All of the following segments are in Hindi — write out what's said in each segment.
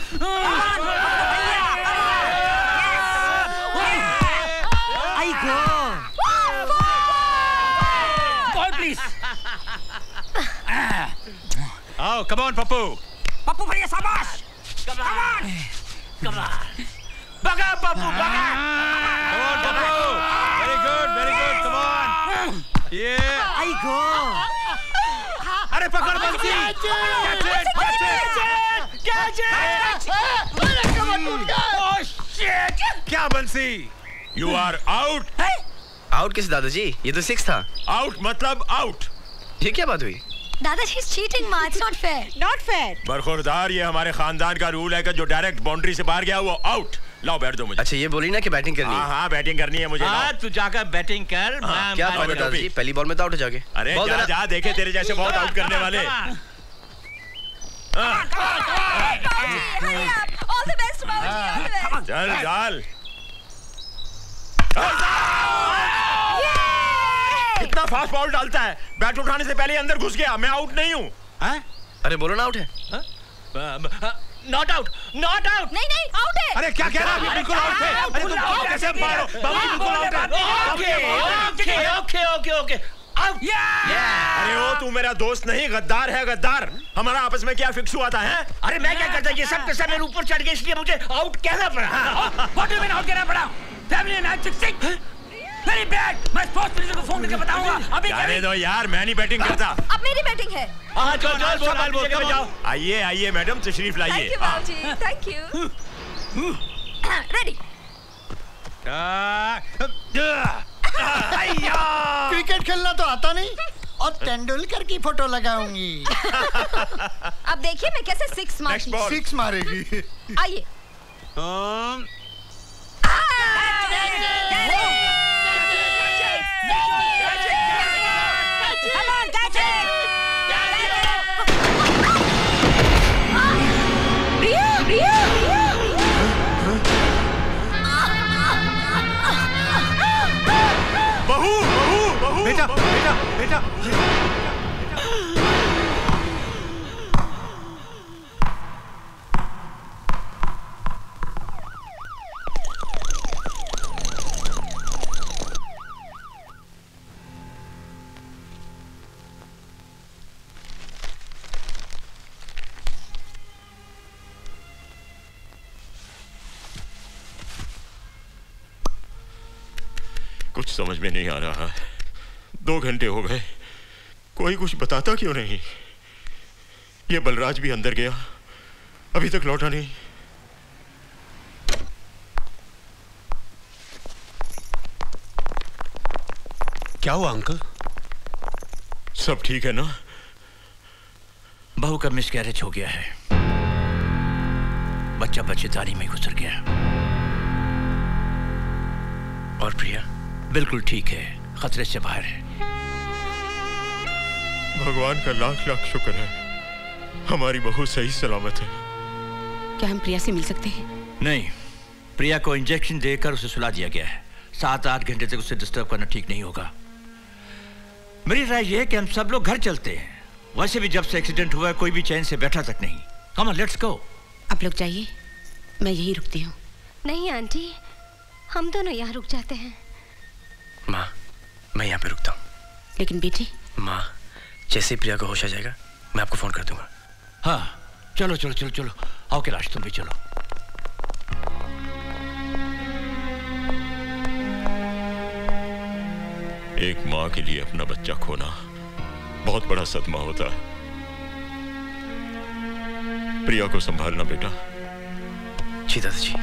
I go ball please. आओ कम ऑन पप्पू। पप्पू भैया शाबाश। कम ऑन बगा पप्पू बगा। Come on Pappu. Very good come on. ये आई गो। अरे पकड़ बंसी। Catch it. Oh shit. क्या बंसी? You are out. आउट किस दादाजी? ये तो 6 था। आउट मतलब आउट। ये क्या बात हुई? दादाजी इज चीटिंग माँ, इट्स नॉट फेयर। बरखुरदार, ये हमारे खानदान का रूल है कि जो डायरेक्ट बाउंड्री से बाहर गया वो आउट। लाओ बैठ दो मुझे। अच्छा ये बोली ना कि बैटिंग करनी है। हाँ बैटिंग करनी है मुझे। तू जाकर बैटिंग कर। क्या बात है दादाजी? पहली बॉल में तो आउट हो जाओगे। अरे जा देखे तेरे जैसे बहुत आउट करने वाले। चल डाल। कितना फास्ट बॉल डालता है। बैट उठाने से पहले अंदर घुस गया। मैं आउट नहीं हूँ। अरे बोलो ना आउट है। नॉट आउट नहीं आउट है। अरे क्या कह रहा है? बिल्कुल आउट है। अरे तुम कैसे मारो? बिल्कुल आउट है। Okay out. अरे वो तू मेरा दोस्त नहीं, गद्दार है गद्दार। हमारा आपस में क्या फिक्स हुआ था? है अरे मैं क्या करता? ये सब के सब मेरे ऊपर चढ़ गए इसलिए मुझे आउट कहना पड़ा। What do you mean out कहना पड़ा? Family match 6 very bad. मैं स्पोर्ट्स मिनिस्टर को फोन करके बताऊंगा अभी। जाने दो यार, मैं नहीं बैटिंग करता। अब मेरी बैटिंग है। हाँ चल बोल जाओ। आइए मैडम तशरीफ लाइए। Thank you. रेडी। क्रिकेट खेलना तो आता नहीं और तेंदुलकर की फोटो लगाऊंगी। अब देखिए मैं कैसे 6 मारती हूँ। 6 मारेगी। आइए। बेटा कुछ समझ में नहीं आ रहा है। 2 घंटे हो गए, कोई कुछ बताता क्यों नहीं? ये बलराज भी अंदर गया, अभी तक लौटा नहीं। क्या हुआ अंकल? सब ठीक है ना? बहू का मिसकैरेज हो गया है। बच्चा बच्चेदानी में गुजर गया। और प्रिया? बिल्कुल ठीक है, खतरे से बाहर है। भगवान का लाख लाख शुक्र है, हमारी बहू सही सलामत है। क्या हम प्रिया से मिल सकते हैं? नहीं, प्रिया को इंजेक्शन देकर उसे सुला दिया गया है। 7-8 घंटे तक उसे डिस्टर्ब करना ठीक नहीं होगा। मेरी राय यह है कि हम सब लोग घर चलते हैं। वैसे भी जब से एक्सीडेंट हुआ है कोई भी चैन से बैठा तक नहीं। Come on let's go. आप लोग जाइए, मैं यहीं रुकती हूँ। नहीं आंटी, हम दोनों यहाँ रुक जाते हैं। माँ, मैं यहाँ पे रुकता हूँ। लेकिन बेटी। माँ, जैसे ही प्रिया को होश आ जाएगा मैं आपको फोन कर दूंगा। हाँ चलो चलो चलो चलो, आओ कैलाश तुम भी चलो। एक माँ के लिए अपना बच्चा खोना बहुत बड़ा सदमा होता है। प्रिया को संभालना बेटा। जी दादाजी।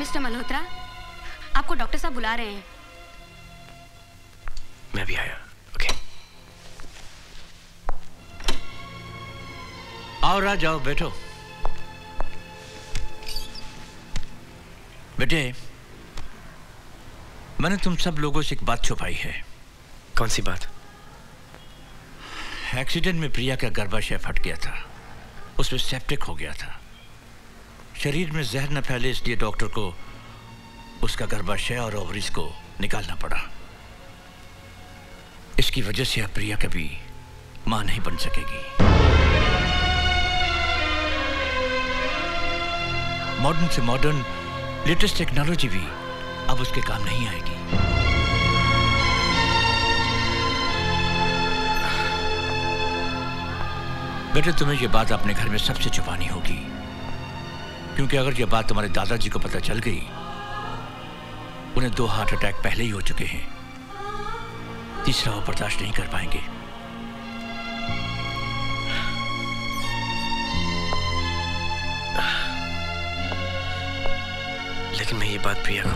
मिस्टर मल्होत्रा, आपको डॉक्टर साहब बुला रहे हैं। मैं भी आया। ओके। आओ राज, जाओ बैठो। बेटे, मैंने तुम सब लोगों से एक बात छुपाई है। कौन सी बात? एक्सीडेंट में प्रिया का गर्भाशय फट गया था, उसमें सेप्टिक हो गया था। शरीर में जहर न फैले इसलिए डॉक्टर को उसका गर्भाशय और ओवरीज को निकालना पड़ा। इसकी वजह से अब प्रिया कभी मां नहीं बन सकेगी। मॉडर्न से मॉडर्न लेटेस्ट टेक्नोलॉजी भी अब उसके काम नहीं आएगी। बेटे, तुम्हें यह बात अपने घर में सबसे छुपानी होगी, क्योंकि अगर यह बात तुम्हारे दादाजी को पता चल गई, उन्हें 2 हार्ट अटैक पहले ही हो चुके हैं, तीसरा वो बर्दाश्त नहीं कर पाएंगे। लेकिन मैं ये बात प्रिया को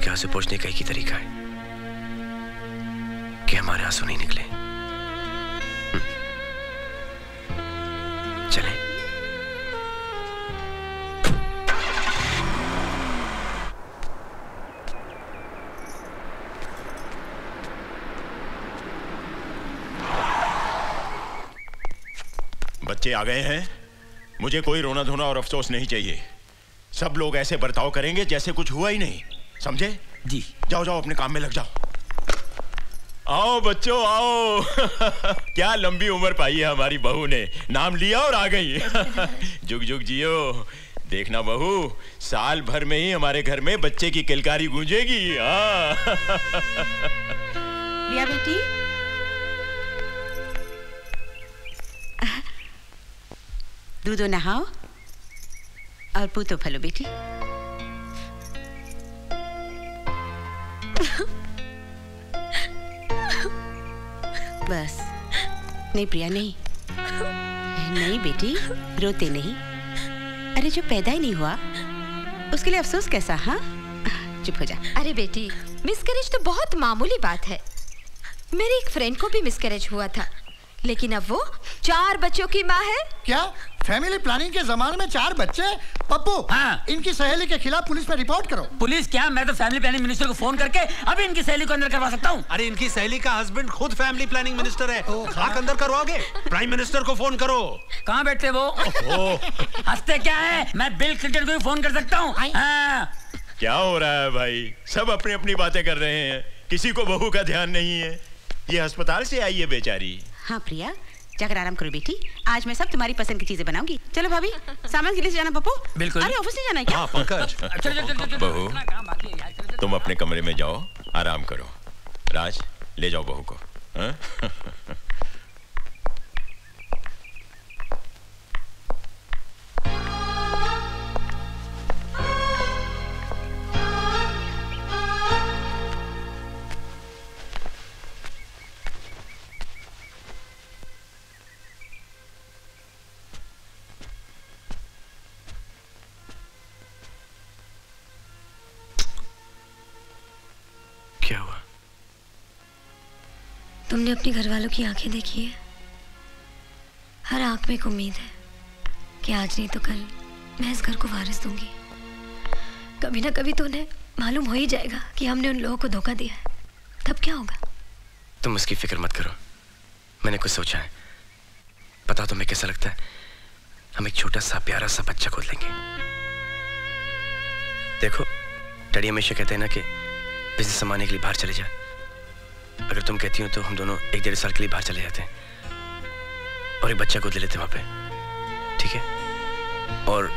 आंसू पोंछने का एक ही तरीका है कि हमारे आंसू नहीं निकले। चलें। बच्चे आ गए हैं। मुझे कोई रोना धोना और अफसोस नहीं चाहिए। सब लोग ऐसे बर्ताव करेंगे जैसे कुछ हुआ ही नहीं, समझे? जी। जाओ जाओ, अपने काम में लग जाओ। आओ बच्चों आओ। क्या लंबी उम्र पाई है हमारी बहू ने, नाम लिया और आ गई। जुग जुग जियो। देखना बहू, साल भर में ही हमारे घर में बच्चे की किलकारी गूंजेगी। रिया बेटी, दूधो नहाओ और पूतो फलो बेटी। बस। नहीं प्रिया, नहीं नहीं बेटी, रोते नहीं। अरे जो पैदा ही नहीं हुआ उसके लिए अफसोस कैसा? हाँ, चुप हो जा। अरे बेटी, मिसकैरेज तो बहुत मामूली बात है। मेरी एक फ्रेंड को भी मिसकैरेज हुआ था, लेकिन अब वो 4 बच्चों की माँ है। क्या फैमिली प्लानिंग के जमाने में 4 बच्चे? पप्पू, हाँ। इनकी सहेली के खिलाफ पुलिस में रिपोर्ट करो। पुलिस क्या, मैं तो फैमिली प्लानिंग मिनिस्टर को फोन करके अभी इनकी सहेली को अंदर करवा सकता हूँ। अरे इनकी सहेली का हस्बैंड खुद फैमिली प्लानिंग मिनिस्टर है। खाक अंदर करवाओगे? प्राइम मिनिस्टर को फोन करो। कहाँ बैठते वो? हंसते क्या है? मैं बिल क्लिंटन को भी फोन कर सकता हूँ। हाँ। क्या हो रहा है भाई? सब अपनी अपनी बातें कर रहे हैं, किसी को बहू का ध्यान नहीं है। ये अस्पताल से आई है बेचारी। हाँ प्रिया, जाकर आराम करो बेटी। आज मैं सब तुम्हारी पसंद की चीजें बनाऊंगी। चलो भाभी, सामान के लिए जाना पप्पू? बिल्कुल। अरे ऑफिस नहीं जाना है क्या? हाँ पंकज। बहू, तुम अपने कमरे में जाओ, आराम करो। राज, ले जाओ बहू को। हाँ? क्या हुआ? तुमने अपनी घरवालों की आंखें देखी है। हर आंख में एक उम्मीद है कि आज नहीं तो कल मैं इस घर को वारिस दूंगी। कभी ना कभी तो उन्हें मालूम हो ही जाएगा कि हमने उन लोगों को धोखा दिया है। तब क्या होगा? तुम उसकी फिक्र मत करो, मैंने कुछ सोचा है। पता तुम्हें कैसा लगता है? हम एक छोटा सा प्यारा सा बच्चा गोद लेंगे, डैडी हमेशा कहते हैं ना कि बिजनेस संभालने के लिए बाहर चले जा। अगर तुम कहती हो तो हम दोनों 1-1.5 साल के लिए बाहर चले जाते हैं और एक बच्चा गोद ले लेते हैं वहां पे, ठीक है? और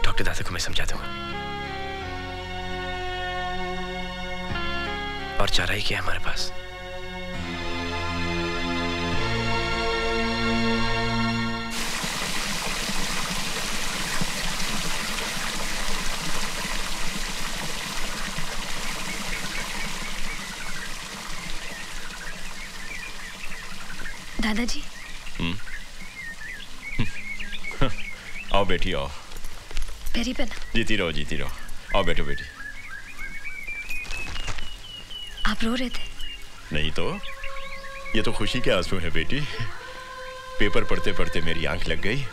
डॉक्टर दादा को मैं समझा दूंगा। और चारा ही क्या है हमारे पास। दादाजी। आओ बेटी आओ। पैरी पहना। जीती रहो जीती रहो। आओ बैठो बेटी। आप रो रहे थे? नहीं तो, ये तो खुशी के आंसू है बेटी। पेपर पढ़ते पढ़ते मेरी आंख लग गई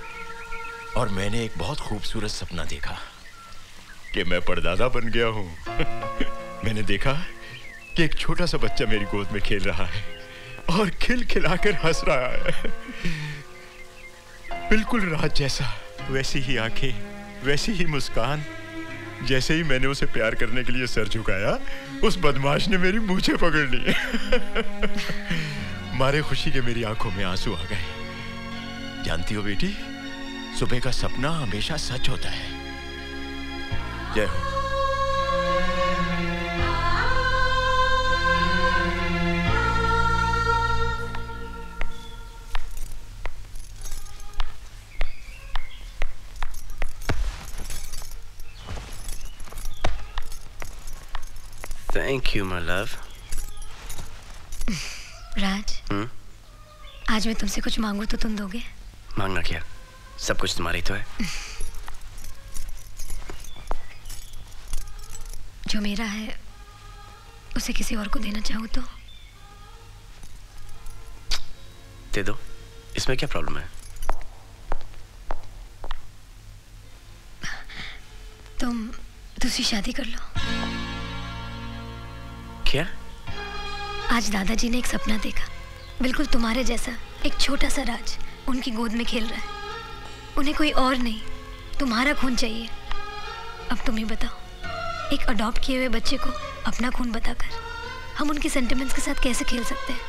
और मैंने एक बहुत खूबसूरत सपना देखा कि मैं परदादा बन गया हूँ। मैंने देखा कि एक छोटा सा बच्चा मेरी गोद में खेल रहा है और खिलखिलाकर हंस रहा है। बिल्कुल राज जैसा, वैसी ही आंखें, वैसी ही मुस्कान। जैसे ही मैंने उसे प्यार करने के लिए सर झुकाया, उस बदमाश ने मेरी मूंछें पकड़ ली। मारे खुशी के मेरी आंखों में आंसू आ गए। जानती हो बेटी, सुबह का सपना हमेशा सच होता है। जय हो। Thank you, my love. राज, आज मैं तुमसे कुछ मांगू तो तुम दोगे? मांगना क्या? सब कुछ तुम्हारा ही तो है। जो मेरा है उसे किसी और को देना चाहूँ तो? दे दो, इसमें क्या प्रॉब्लम है? तुम दूसरी शादी कर लो। क्या? आज दादाजी ने एक सपना देखा, बिल्कुल तुम्हारे जैसा। एक छोटा सा राज उनकी गोद में खेल रहा है। उन्हें कोई और नहीं, तुम्हारा खून चाहिए। अब तुम ही बताओ, एक अडॉप्ट किए हुए बच्चे को अपना खून बताकर हम उनके सेंटिमेंट्स के साथ कैसे खेल सकते हैं?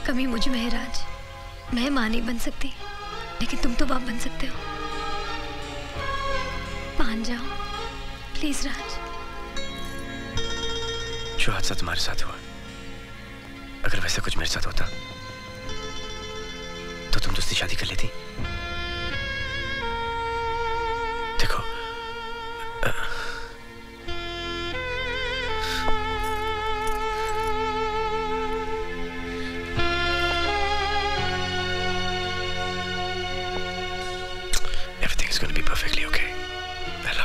कमी मुझ में है राज। मैं माँ नहीं बन सकती, लेकिन तुम तो बाप बन सकते हो। मान जाओ प्लीज राज। जो हादसा तुम्हारे साथ हुआ, अगर वैसा कुछ मेरे साथ होता तो तुम दूसरी शादी कर लेती। देखो, everything is going to be perfectly okay. I love